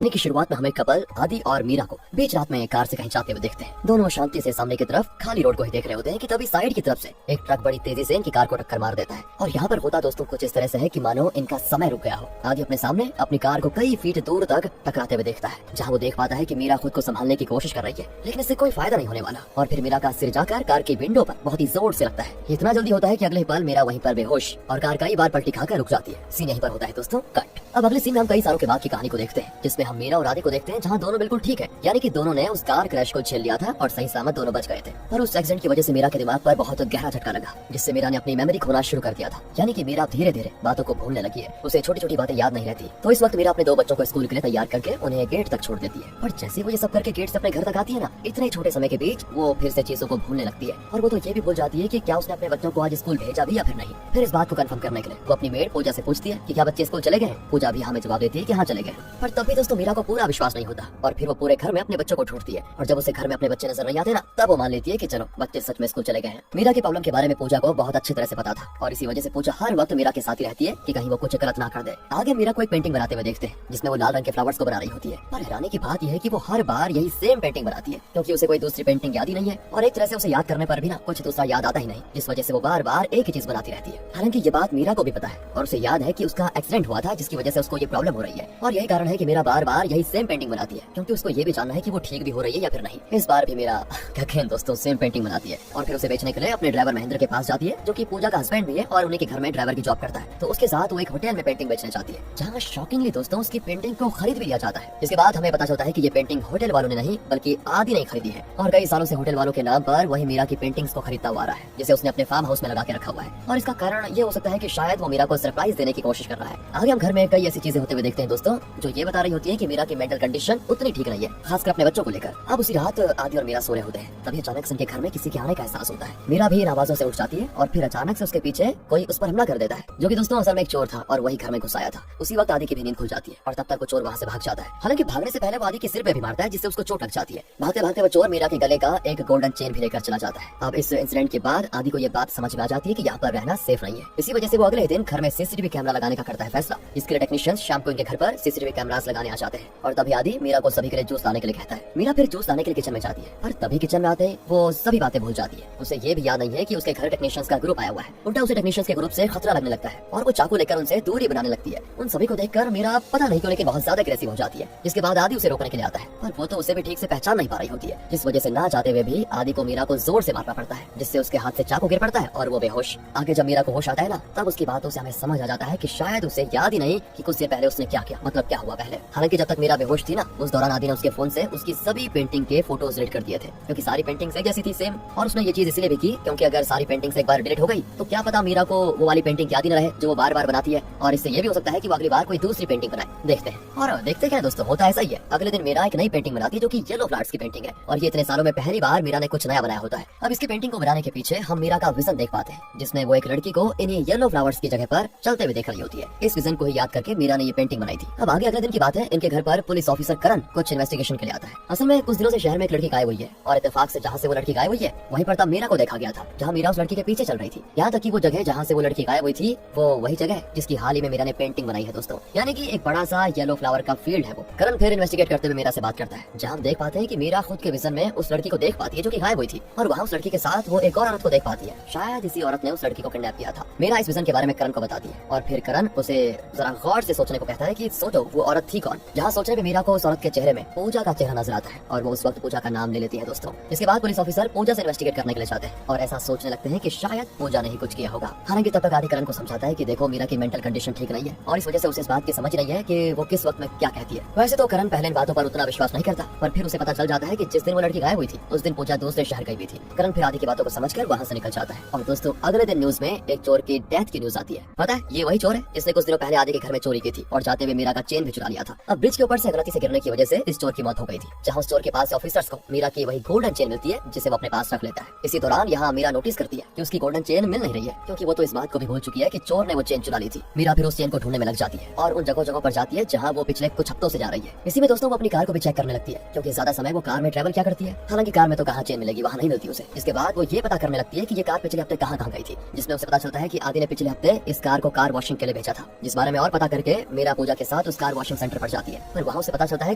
कहानी की शुरुआत में हमें कपल आदि और मीरा को बीच रात में कार से कहीं जाते हुए देखते हैं। दोनों शांति से सामने की तरफ खाली रोड को ही देख रहे होते हैं कि तभी साइड की तरफ से एक ट्रक बड़ी तेजी से इनकी कार को टक्कर मार देता है। और यहाँ पर होता दोस्तों कुछ इस तरह से है कि मानो इनका समय रुक गया हो। आदि अपने सामने अपनी कार को कई फीट दूर तक टकराते हुए देखता है, जहाँ वो देख पाता है कि मीरा खुद को संभालने की कोशिश कर रही है, लेकिन इससे कोई फायदा नहीं होने वाला। और फिर मीरा का सिर जाकर कार की विंडो पर बहुत ही जोर से लगता है। इतना जल्दी होता है कि अगले पल मीरा वहीं पर बेहोश और कार कई बार पलटी खाकर रुक जाती है। सीन यहीं पर होता है दोस्तों कट। अब अगले सीन में हम कई सालों के बाद की कहानी को देखते हैं, जिसमें हम मीरा और आदि को देखते हैं जहाँ दोनों बिल्कुल ठीक है, यानी कि दोनों ने उस कार क्रैश को झेल लिया था और सही सलामत दोनों बच गए थे। पर उस एक्सीडेंट की वजह से मीरा के दिमाग पर बहुत गहरा झटका लगा, जिससे मीरा ने अपनी मेमोरी खोना शुरू कर दिया था। यानी कि मीरा धीरे धीरे बातों को भूलने लगी है, उसे छोटी छोटी बातें याद नहीं रहती। तो इस वक्त मीरा अपने दो बच्चों को स्कूल के लिए तैयार करके उन्हें गेट तक छोड़ देती है। पर जैसे वो ये सब करके गेट से अपने घर तक आती है ना, इतने छोटे समय के बीच वो फिर से चीजों को भूलने लगती है। और वो तो ये भी भूल जाती है कि क्या उसने अपने बच्चों को आज स्कूल भेजा भी या फिर नहीं। फिर इस बात को कंफर्म करने के लिए वो अपनी मेड पूजा से पूछती है कि क्या बच्चे स्कूल चले गए। पूजा भी हमें जवाब देती है कि हाँ चले गए। पर तब भी दोस्तों मीरा को पूरा विश्वास नहीं होता और फिर वो पूरे घर में अपने बच्चों को ढूंढती है। और जब उसे घर में अपने बच्चे नजर नहीं आते ना, तब वो मान लेती है कि चलो बच्चे सच में स्कूल चले गए हैं। मीरा की प्रॉब्लम के बारे में पूजा को बहुत अच्छी तरह से पता था और इसी वजह से पूजा हर वक्त मीरा के साथ ही रहती है कि कहीं वो कुछ गलत ना कर दे। आगे मीरा को एक पेंटिंग बनाते हुए देखते हैं, जिसमें वो लाल रंग के फ्लावर्स को बना रही होती है। पर हैरानी की बात यह है कि वो हर बार यही सेम पेंटिंग बनाती है, क्योंकि उसे कोई दूसरी पेंटिंग याद ही नहीं है। और एक तरह से उसे याद करने पर भी ना कुछ दूसरा याद आता ही नहीं, जिस वजह से वो बार बार एक ही चीज बनाती रहती है। हालांकि ये बात मीरा को भी पता है और उसे याद है कि उसका एक्सीडेंट हुआ था, जिसकी वजह से उसको ये प्रॉब्लम हो रही है। और यही कारण है कि मीरा बार बार यही सेम पेंटिंग बनाती है, क्योंकि उसको ये भी जानना है कि वो ठीक भी हो रही है या फिर नहीं। इस बार भी मेरा क्या कहें दोस्तों सेम पेंटिंग बनाती है और फिर उसे बेचने के लिए अपने ड्राइवर महेंद्र के पास जाती है, जो कि पूजा का हस्बैंड भी है और उन्हीं के घर में ड्राइवर की जॉब करता है। तो उसके साथ वो एक होटल में पेंटिंग बेचने जाती है, जहाँ शॉकिंगली दोस्तों उसकी पेंटिंग को खरीद भी लिया जाता है। इसके बाद हमें पता चलता है कि ये पेंटिंग होटल वालों ने नहीं बल्कि आदि ने खरीदी है और कई सालों से होटल वालों के नाम पर वही मीरा की पेंटिंग्स को खरीदता हुआ रहा है, जिसे उसने अपने फार्म हाउस में लगा के रखा हुआ है। और इसका कारण ये हो सकता है कि शायद वो मीरा को सरप्राइज देने की कोशिश कर रहा है। आगे हम घर में कई ऐसी चीजें होते हुए देखते हैं दोस्तों, जो ये बता रही होती है कि मीरा की मेंटल कंडीशन उतनी ठीक नहीं है, खासकर अपने बच्चों को लेकर। अब उसी रात आदि और मीरा सो रहे होते हैं, तभी अचानक से उनके घर में किसी के आने का एहसास होता है। मीरा भी इन आवाजों से उठ जाती है और फिर अचानक से उसके पीछे कोई उस पर हमला कर देता है, जो कि दोस्तों असल में एक चोर था और वही घर में घुस आया था। उसी वक्त आदि की भी नींद खुल जाती है और तब तक वो चोर वहाँ से भाग जाता है। हालांकि भागने से पहले वो आदि के सिर पे भी मारता है, जिससे उसको चोट लग जाती है। भागते भागते वो चोर मीरा के गले का एक गोल्डन चेन भी लेकर चला जाता है। अब इस इंसिडेंट के बाद आदि को ये बात समझ में आ जाती है कि यहाँ पर रहना सेफ नहीं है। इसी वजह से वो अगले दिन घर में सीसीटीवी कैमरा लगाने का करता है फैसला। इसके लिए टेक्नीशियंस शाम को इनके घर पर सीसीटीवी कैमरास लगाने आ जाते हैं और तभी आदि मीरा को सभी के लिए जूस लाने के लिए कहता है। मीरा फिर जूस लाने के लिए किचन में जाती है, पर तभी किचन में आते ही वो सभी बातें भूल जाती है। उसे ये भी याद नहीं है कि उसके घर टेक्नीशियंस का ग्रुप आया हुआ है। उल्टा उसे टेक्नीशियंस के ग्रुप से खतरा लगने लगता है और वो चाकू लेकर उनसे दूरी बनाने लगती है। उन सभी को देखकर मीरा पता नहीं क्यों लेकिन बहुत ज्यादा अग्रेसिव हो जाती है। जिसके बाद आदि उसे रोकने के लिए आता है, पर वो तो उसे भी ठीक से पहचान नहीं पा रही होती है, जिस वजह से ना चाहते हुए भी आदि को मीरा को जोर से मारना पड़ता है, जिससे उसके हाथ से चाकू गिर पड़ता है और वो बेहोश। आगे जब मीरा को होश आता है ना, तब उसकी बातों से हमें समझ आ जाता है कि शायद उसे याद ही नहीं कि कुछ देर पहले उसने क्या किया, मतलब क्या हुआ पहले। हालांकि जब तक मीरा बेहोश थी ना, उस दौरान आदि ने उसके फोन से उसकी सभी पेंटिंग के फोटोज डिलीट कर दिए थे, क्योंकि सारी पेंटिंग्स एक जैसी थी सेम। और उसने ये चीज इसलिए भी की क्योंकि अगर सारी पेंटिंग्स एक बार डिलीट हो गई तो क्या पता मीरा को वो वाली पेंटिंग याद ही न रहे जो वो बार बार बनाती है, और इससे ये भी हो सकता है कि वो अगली बार कोई दूसरी पेंटिंग बनाए। देखते हैं और देखते क्या दोस्तों, होता ऐसा ही है। अगले दिन मीरा एक नई पेंटिंग बनाती है, जो कि येलो फ्लावर्स की पेंटिंग है और ये इतने सालों में पहली बार मीरा ने कुछ नया बनाया होता है। अब इसकी पेंटिंग को बनाने के पीछे हम मीरा का विजन देख पाते हैं, जिसमें वो एक लड़की को इन्हीं येलो फ्लावर्स की जगह पर चलते हुए देख रही होती है। इस विजन को ही याद करके मीरा ने ये पेंटिंग बनाई थी। अब आगे अगले दिन की बात है, इनके घर पर पुलिस ऑफिसर करण कुछ इन्वेस्टिगेशन के लिए आता है। असल में कुछ दिनों से शहर में एक लड़की गायब हुई है और इत्तेफाक से जहाँ से वो लड़की गायब हुई है वहीं पर तब मीरा को देखा गया था, जहाँ मीरा उस लड़की के पीछे चल रही थी। यहाँ तक कि वो जगह जहाँ से वो लड़की गायब हुई थी वो वही जगह है जिसकी हाल ही में मीरा ने पेंटिंग बनाई है दोस्तों, यानी कि एक बड़ा सा येलो फ्लावर का फील्ड है वो। करण फिर इन्वेस्टिगेट करते हुए मीरा से बात करता है, जहाँ हम देख पाते हैं कि मीरा खुद के विजन में उस लड़की को देख पाती है जो कि गायब हुई थी, और वहाँ उस लड़की के साथ वो एक और औरत को देख पाती है। शायद इसी औरत ने उस लड़की को किडनैप किया था। मीरा इस विजन के बारे में करण को बताती है और फिर करण उसे जरा गौर से सोचने को कहता है कि सोचो वो औरत थी कौन। जहाँ सोचने पे मीरा को उस औरत के चेहरे में पूजा का चेहरा नजर आता है और वो उस वक्त पूजा का नाम ले लेती है दोस्तों। इसके बाद पुलिस ऑफिसर पूजा से इन्वेस्टिगेट करने के लिए जाते हैं और ऐसा सोचने लगते हैं कि शायद पूजा ने ही कुछ किया होगा। हालांकि तब तक आदि करण को समझाता है कि देखो मीरा की मेंटल कंडीशन ठीक नहीं है और इस वजह से उसे इस बात की समझ नहीं है कि वो किस वक्त में क्या कहती है। वैसे तो करण पहले इन बातों पर उतना विश्वास नहीं करता, पर फिर उसे पता चल जाता है कि जिस दिन वो लड़की गायब हुई थी उस दिन पूजा दूसरे शहर गई हुई थी। करण फिर आदि की बातों को समझकर वहाँ से निकल जाता है। और दोस्तों अगले दिन न्यूज में एक चोर की डेथ की न्यूज आती है। पता है ये वही चोर है जिसने कुछ दिनों पहले आदि के घर में चोरी की थी और जाते हुए मीरा का चेन भी चुरा लिया था। अब ब्रिज के ऊपर से गलती से गिरने की वजह से इस चोर की मौत हो गई थी, जहाँ उस चोर के पास ऑफिसर्स को मीरा की वही गोल्डन चेन मिलती है जिसे वो अपने पास रख लेता है। इसी दौरान यहाँ मीरा नोटिस करती है कि उसकी गोल्डन चेन मिल नहीं रही है, क्योंकि वो तो इस बात को भी भूल चुकी है कि चोर ने वो चेन चुरा ली थी। मीरा फिर उस चेन को ढूंढने में लग जाती है और उन जगह जगह पर जाती है जहाँ वो पिछले कुछ हफ्तों से जा रही है। इसी में दोस्तों वो अपनी कार को भी चेक करने लगती है, क्योंकि ज्यादा समय वो कार में ट्रैवल क्या करती है। हालांकि कार में तो कहाँ चेन मिलेगी, वहाँ नहीं मिलती उसे। इसके बाद वो ये पता करने लगती है कि ये कार पिछले हफ्ते कहाँ गई थी, जिसमें उसे पता चलता है कि आदि ने पिछले हफ्ते इस कार को कार वॉशिंग के लिए भेजा था। जिस बारे में और पता करके मीरा पूजा के साथ उस कार वॉशिंग सेंटर पर जाती है। पर वहाँ उसे पता चलता है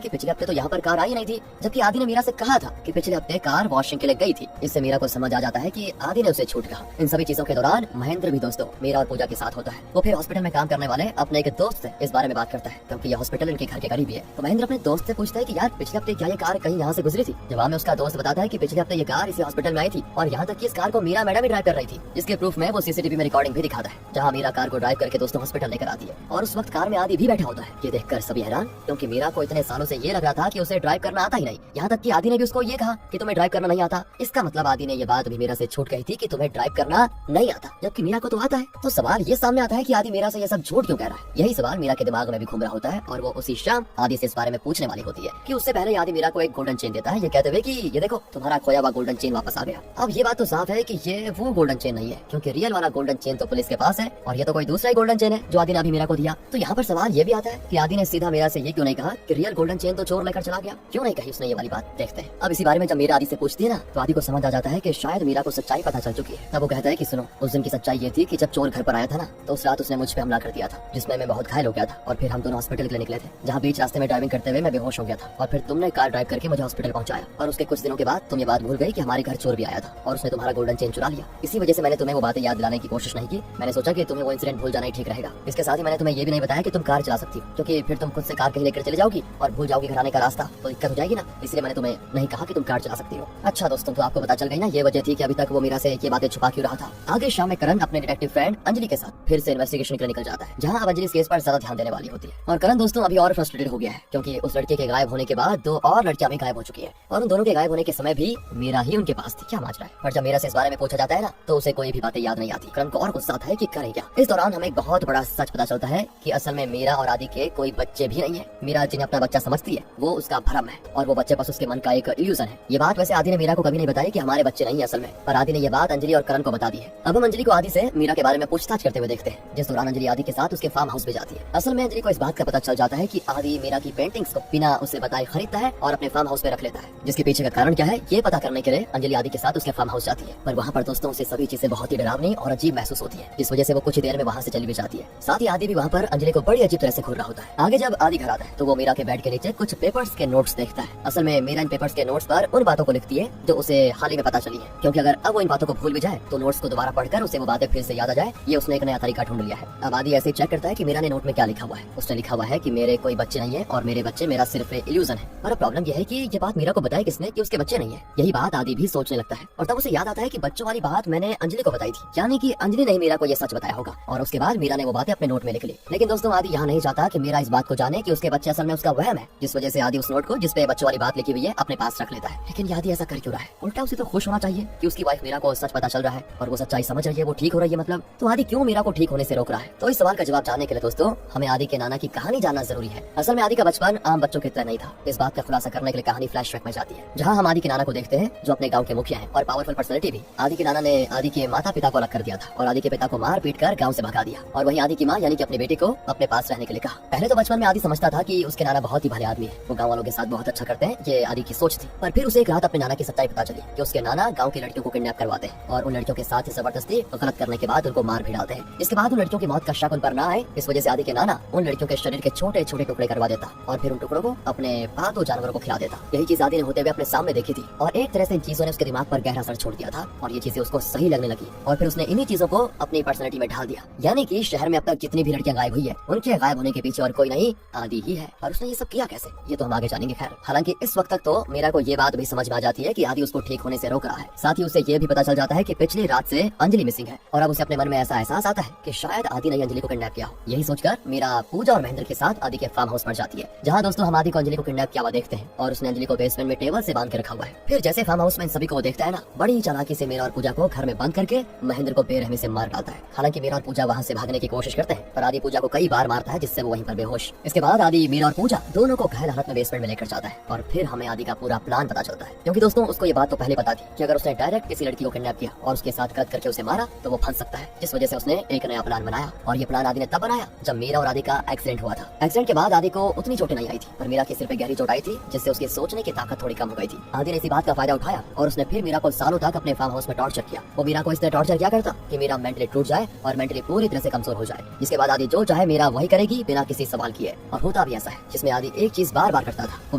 कि पिछले हफ्ते तो यहाँ पर कार आई नहीं थी, जबकि आदि ने मीरा से कहा था कि पिछले हफ्ते कार वॉशिंग के लिए गई थी। इससे मीरा को समझ आ जाता है कि आदि ने उसे छूट कहा। इन सभी चीजों के दौरान महेंद्र भी दोस्तों मीरा और पूजा के साथ होता है। वो फिर हॉस्पिटल में काम करने वाले अपने एक दोस्त से इस बारे में बात करता है, क्योंकि यह हॉस्पिटल इनके घर के करीब ही है। तो महेंद्र अपने दोस्त से पूछता है कि यार पिछले हफ्ते क्या ये कार कहीं यहाँ से गुजरी थी। जवाब में उसका दोस्त बताता है कि पिछले हफ्ते ये कार इसी हॉस्पिटल में आई थी और यहाँ तक कि इस कार को मीरा मैडम ही ड्राइव कर रही थी, जिसके प्रूफ में वो सीसीटीवी में रिकॉर्डिंग भी दिखाता है, जहाँ मीरा कार को ड्राइव करके दोस्तों हॉस्पिटल लेकर आती है। और उस वक्त कार में आदि भी बैठा होता है। ये देखकर सभी हैरान, क्योंकि मीरा को इतने सालों से ये लग रहा था कि उसे ड्राइव करना आता ही नहीं। यहाँ तक कि आदि ने भी उसको ये कहा कि तुम्हें ड्राइव करना नहीं आता। इसका मतलब आदि ने ये बात भी मीरा से छूट कही थी कि तुम्हें ड्राइव करना नहीं आता, जबकि मीरा को तो आता है। तो सवाल ये सामने आता है कि आदि मीरा से ये सब झूठ क्यों कह रहा है। यही सवाल मीरा के दिमाग में भी घूम रहा होता है और वो उसी शाम आदि से इस बारे में पूछने वाली होती है कि उससे पहले आदि मीरा को एक गोल्डन चेन देता है, ये कहते हुए कि ये देखो तुम्हारा खोया हुआ गोल्डन चेन वापस आ गया। अब ये बात तो साफ है कि ये वो गोल्डन चेन नहीं है, क्योंकि रियल वाला गोल्डन चेन तो पुलिस के पास है और ये तो कोई दूसरा ही गोल्डन चेन है जो आदि ने अभी मीरा को दिया। तो यहाँ पर सवाल ये भी आता है कि आदि ने सीधा मीरा से ये क्यों नहीं कहा कि रियल गोल्डन चेन तो चोर लेकर चला गया, क्यों नहीं कही उसने ये वाली बात। देखते हैं। अब इसी बारे में जब मीरा आदि से पूछती है ना, तो आदि को समझ आ जाता है कि शायद मीरा को सच्चाई पता चल चुकी है। तब वो कहता है कि सुनो, उस दिन की सच्चाई ये थी कि जब चोर घर पर आया था ना, तो उस रात उसने मुझ पे हमला कर दिया था, जिसमें मैं बहुत घायल हो गया था और फिर हम दोनों हॉस्पिटल के लिए निकले थे, जहाँ बीच रास्ते में ड्राइविंग करते हुए मैं बेहोश हो गया था और फिर तुमने कार ड्राइव करके मुझे हॉस्पिटल पहुंचाया और उसके कुछ दिनों के बाद तुम ये बात भूल गई कि हमारे घर चोर भी आया था और उसने तुम्हारा गोल्डन चेन चुरा लिया। इसी वजह से मैंने तुम्हें वो बातें याद दिलाने की कोशिश नहीं की। मैंने सोचा कि तुम्हें वो इंसिडेंट भूल जाना ही ठीक रहेगा। इसके साथ ही मैंने तुम्हें ये भी नहीं बताया कि तुम कार चला सकती हो, क्योंकि फिर तुम खुद से कार कहीं लेकर चले जाओगी और भूल जाओगी घर आने का रास्ता, तो दिक्कत हो जाएगी ना। इसलिए मैंने तुम्हें नहीं कहा कि तुम कार चला सकती हो। अच्छा दोस्तों, तो आपको पता चल गई ना ये वजह थी कि अभी तक वो मीरा से ये बातें छुपा क्यों रहा था। आगे शाम में करण अपने डिटेक्टिव फ्रेंड अंजलि के साथ फिर से इन्वेस्टिगेशन के लिए निकल जाता है, जहाँ अब अंजलि इस केस पर ज्यादा ध्यान देने वाली होती है। और करण दोस्तों अभी और फ्रस्ट्रेटेड हो गया है, क्योंकि उस लड़के के गायब होने के बाद दो और लड़कियां भी गायब हो चुकी है और उन दोनों के गायब होने के समय भी मीरा ही उनके पास थी। क्या माजरा है। पर जब मीरा से इस बारे में पूछा जाता है ना, तो उसे कोई भी बातें याद नहीं आती। करण को और गुस्सा आता है कि करे क्या। इस दौरान हमें एक बहुत बड़ा सच पता चलता है कि असल में मीरा और आदि के कोई बच्चे भी नहीं है। मीरा जिन्हें अपना बच्चा समझती है वो उसका भ्रम है और वो बच्चे बस उसके मन का एक इल्यूजन है। ये बात वैसे आदि ने मीरा को कभी नहीं बताई कि हमारे बच्चे नहीं है असल में, पर आदि ने ये बात अंजलि और करण को बता दी है। अब हम अंजलि को आदि से मीरा के बारे में पूछताछ करते हुए देखते हैं, जिस दौरान अंजलि आदि के साथ उसके फार्म हाउस पे जाती है। असल में अंजलि को इस बात का पता चल जाता है कि आदि मीरा की पेंटिंग्स को बिना उसे बताए खरीदता है और अपने फार्म हाउस पे रख लेता है। जिसके पीछे का कारण क्या है ये पता करने के लिए अंजलि आदि के साथ उसके फार्म हाउस जाती है। पर वहाँ पर दोस्तों उसे सभी चीजें बहुत ही डरावनी और अजीब महसूस होती है, जिस वजह से वो कुछ ही देर में वहाँ से चली भी जाती है। साथ ही आदि भी वहाँ पर अंजलि को बड़ी अजीब तरह से घूर रहा होता है। आगे जब आदि घर आता है तो वो मीरा के बेड के नीचे कुछ पेपर्स के नोट्स देखता है। असल में मीरा इन पेपर्स के नोट्स पर उन बातों को लिखती है जो उसे हाल ही में पता चली है, क्योंकि अगर अब वो इन बातों को भूल भी जाए तो नोट्स को दोबारा पढ़कर उसे वो बातें फिर से याद आ जाए, ये उसने एक नया तरीका ढूंढ लिया है। अब आदि ऐसे चेक करता है कि मीरा ने नोट में क्या लिखा हुआ है। उसने लिखा हुआ है कि मेरे कोई बच्चे नहीं है और मेरे बच्चे मेरा सिर्फ इल्यूजन है। और प्रॉब्लम यह है कि ये बात मीरा को बताई किसने कि उसके बच्चे नहीं है। यही बात आदि भी सोचने लगता है और तब उसे याद आता है कि बच्चों वाली बात मैंने अंजलि को बताई थी, यानी कि अंजलि ने मीरा को ये सच बताया होगा और उसके बाद मीरा ने वो बातें अपने नोट में लिख ली। लेकिन दोस्तों आदि यहाँ नहीं चाहता कि मीरा इस बात को जाने कि उसके बच्चे असल में उसका वहम है, जिस वजह से आदि उस नोट को जिस पे बच्चों वाली बात लिखी हुई है अपने पास रख लेता है। लेकिन आदि ऐसा कर क्यों रहा है? उल्टा उसे तो खुश होना चाहिए कि उसकी वाइफ मीरा को सच पता चल रहा है और वो सच्चाई समझ रही है, वो ठीक हो रही है। मतलब तो आदि क्यों मीरा को ठीक होने से रोक रहा है? तो इस सवाल का जवाब जानने के लिए दोस्तों हमें आदि के नाना की कहानी जानना जरूरी है। असल में आदि का बचपन आम बच्चों की तरह नहीं था। इस बात का खुलासा करने के लिए कहानी फ्लैशबैक में जाती है, जहाँ हम आदि के नाना को देखते हैं जो अपने गाँव के मुखिया है और पावरफुल पर्सनैलिटी भी। आदि के नाना ने आदि के माता पिता को अलग कर दिया था और आदि के पिता को मार पीट कर गाँव से भगा दिया और वहीं आदि की माँ यानी कि अपनी बेटी को अपने पास रहने के लिए कहा। पहले तो बचपन में आदि समझता था कि उसके नाना बहुत ही भले आदमी है, वो गाँव वालों के साथ बहुत अच्छा करते हैं, ये आदि की सोच थी। पर फिर उसे एक रात अपने नाना की सच्चाई पता चली कि उसके नाना गाँव की लड़कियों को किडनैप करवाते हैं और उन लड़कियों के साथ जबरदस्ती गलत करने के बाद उनको मार भी डालते हैं। इसके बाद उन लड़कियों की मौत का शक उन पर ना आए, इस वजह से आदि के नाना उन लड़कियों के शरीर के छोटे छोटे टुकड़े करवा देता और फिर उन टुकड़ों को अपने पालतू जानवरों को खिला देता। यही चीज आदि ने होते हुए अपने सामने देखी थी और एक तरह से इन चीजों ने उसके दिमाग पर गहरा असर छोड़ दिया था और ये चीजें उसको सही लगने लगी और फिर उसने इन्हीं चीजों को अपनी पर्सनैलिटी में ढाल दिया। यानी कि शहर में अब तक जितनी भी लड़कियां गायब हुई है उनके गायब होने के पीछे और कोई नहीं आदि ही है। और उसने ये सब किया कैसे, ये तो हम आगे जानेंगे। खैर, हालांकि इस वक्त तक तो मीरा को ये बात भी समझ में आ जाती है कि आदि उसको ठीक होने से रोक रहा है। साथ ही उसे ये भी पता चल जाता है कि पिछली रात से अंजलि मिसिंग है और अब उसे अपने मन में ऐसा एहसास आता है कि शायद आदि ने अंजलि को किडनैप किया हो। यही सोचकर मीरा पूजा और महेंद्र के साथ आदि के फार्म हाउस पर जाती है, जहाँ दोस्तों हम आदि को अंजलि को किडनैप किया हुआ देखते हैं और उसने अंजलि को बेसमेंट में टेबल से बांध के रखा हुआ है। फिर जैसे फार्म हाउस में इन सभी को देखता है ना, बड़ी चालाकी से मीरा और पूजा को घर में बंद करके महेंद्र को बेरहमी से मार डालता है। हालांकि मीरा और पूजा वहाँ से भागने की कोशिश करते हैं पर आदि पूजा को कई बार मारता है, जिससे वो वहीं पर बेहोश। इसके बाद आदि मीरा और पूजा दोनों को घायल हालत में बेसमेंट में लेकर जाता है और फिर हमें आदि का पूरा प्लान पता चलता है, क्योंकि दोस्तों उसको ये बात तो पहले पता थी कि अगर उसने डायरेक्ट किसी लड़की को किडनैप किया और उसके साथ कद करके उसे मारा तो वो फंस सकता है, जिस वजह से उसने एक नया प्लान बनाया। और ये प्लान आदि ने तब बनाया जब मीरा और आदि का एक्सीडेंट हुआ था। एक्सीडेंट के बाद आदि को उतनी चोटें नहीं आई थी पर मीरा के सिर पे गहरी चोट आई थी, जिससे उसकी सोचने की ताकत थोड़ी कम हो गई थी। आदि ने इसी बात का फायदा उठाया और उसने फिर मीरा को सालों तक अपने फार्म हाउस में टॉर्चर किया। वो मीरा को इस तरह टॉर्चर किया करता कि मीरा मेंटली टूट जाए और मेंटली पूरी तरह से कमजोर हो जाए, जिसके बाद आदि जो चाहे है मीरा वही करेगी बिना किसी सवाल किए। और होता भी ऐसा है, जिसमें आदि एक चीज बार बार करता था। वो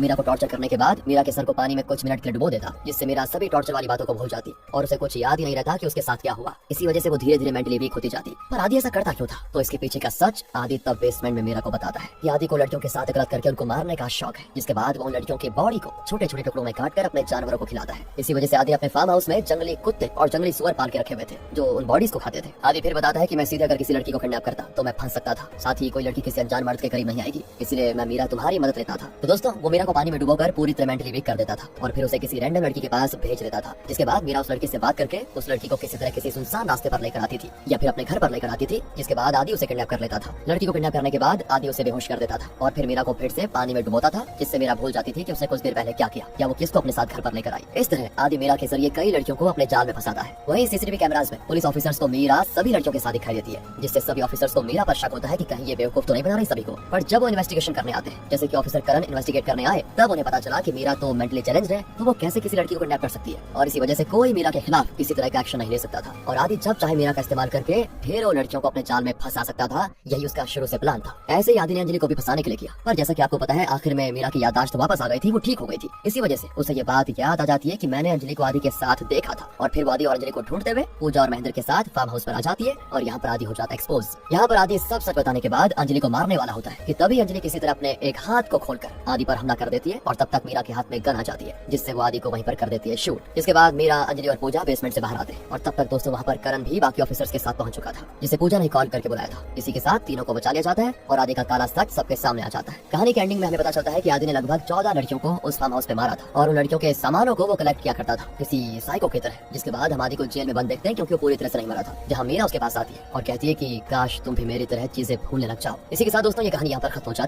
मीरा को टॉर्चर करने के बाद मीरा के सर को पानी में कुछ मिनट के लिए डुबो देता, जिससे मीरा सभी टॉर्चर वाली बातों को भूल जाती और उसे कुछ याद ही नहीं रहता कि उसके साथ क्या हुआ। इसी वजह से वो धीरे धीरे मेंटली वीक होती जाती। पर आदि ऐसा करता क्यों था? तो इसके पीछे का सच आदि तब बेसमेंट में मीरा को बताता है कि आदि को लड़कियों के साथ गलत करके उनको मारने का शौक है, जिसके बाद वो उन लड़कियों की बॉडी को छोटे छोटे टुकड़ों में काटकर अपने जानवरों को खिलाता है। इसी वजह से आदि अपने फार्म हाउस में जंगली कुत्ते और जंगली सुअर पाल के रखे हुए थे, जो उन बॉडीज को खाते थे। आदि फिर बताता है कि मैं सीधे अगर किसी लड़की को किडनैप करता तो मैं फंस सकता था, साथ ही कोई लड़की किसी अनजान मर्द के करीब नहीं आएगी, इसलिए मैं मीरा तुम्हारी मदद लेता था। तो दोस्तों, वो मीरा को पानी में डुबोकर पूरी तरह मेंटली वीक कर देता था और फिर उसे किसी रैंडम लड़की के पास भेज देता था, जिसके बाद मीरा उस लड़की से बात करके उस लड़की को किसी तरह किसी सुनसान रास्ते पर लेकर आती थी या फिर अपने घर पर लेकर आती थी, जिसके बाद आदि उसे किडनैप कर लेता था। लड़की को किडनैप करने के बाद आदि उसे बेहोश कर देता था और फिर मीरा को फिर से पानी में डुबोता था, जिससे मीरा भूल जाती थी कि उसने कुछ देर पहले क्या किया या वो किसको अपने साथ घर पर लेकर आई। इस तरह आदि मीरा के जरिए कई लड़कियों को अपने जाल में फंसाता है। वहीं सीसीटीवी कैमरास में पुलिस ऑफिसर्स को मीरा सभी लड़कियों के साथ दिखाई देती है, जिससे सभी ऑफिसर्स को मीरा पर शक होता है कि कहीं ये बेवकूफ तो नहीं बना रही सभी को। पर जब वो इन्वेस्टिगेशन करने आते हैं, जैसे कि ऑफिसर करण इन्वेस्टिगेट करने आए, तब उन्हें पता चला कि मीरा तो मेंटली चैलेंज्ड है, तो वो कैसे किसी लड़की को किडनैप कर सकती है। और इसी वजह से कोई मीरा के खिलाफ किसी तरह का एक्शन नहीं ले सकता था और आदि जब चाहे मीरा का इस्तेमाल करके ढेरों लड़कियों को अपने जाल में फंसा सकता था। यही उसका शुरू से प्लान था। ऐसे ही आदि ने अंजलि को भी फंसाने के लिए किया, पर जैसा कि आपको पता है आखिर में मीरा की याददाश्त वापस आ गई थी, वो ठीक हो गई थी। इसी वजह से उसे ये बात याद आ जाती है कि मैंने अंजलि को आदि के साथ देखा था और फिर वो आदि और अंजलि को ढूंढते हुए पूजा और महेंद्र के साथ फार्म हाउस पर आ जाती है और यहाँ पर आदि हो जाता है एक्सपोज। यहाँ पर आदि सब सच बताने के बाद अंजलि को मारने वाला होता है कि तभी अंजलि किसी तरह अपने एक हाथ को खोलकर आदि पर हमला कर देती है और तब तक मीरा के हाथ में गन आ जाती है, जिससे वो आदि को वहीं पर कर देती है शूट। इसके बाद मीरा, अंजलि और पूजा बेसमेंट से बाहर आते हैं और तब तक दोस्तों वहाँ पर करण भी बाकी ऑफिसर्स के साथ पहुंच चुका था, जिसे पूजा ने कॉल करके बुलाया था। इसी के साथ तीनों को बचा लिया जाता है और आदि का काला सच सबके सामने आ जाता है। कहानी के एंडिंग में हमें पता चलता है कि आदि ने लगभग 14 लड़कियों को उस फार्म हाउस पे मारा था और उन लड़कियों के सामानों को वो कलेक्ट किया करता था किसी साइको की तरह। जिसके बाद हम आदि को जेल में बंद देखते हैं क्योंकि वो पूरी तरह से नहीं मरा था, जहाँ मीरा उसके पास आती है और कहती है कि काश तुम भी मेरी तरह चीजें भूलने लग जाओ। इसी के साथ दोस्तों ये कहानी यहाँ पर खत्म हो जाती है।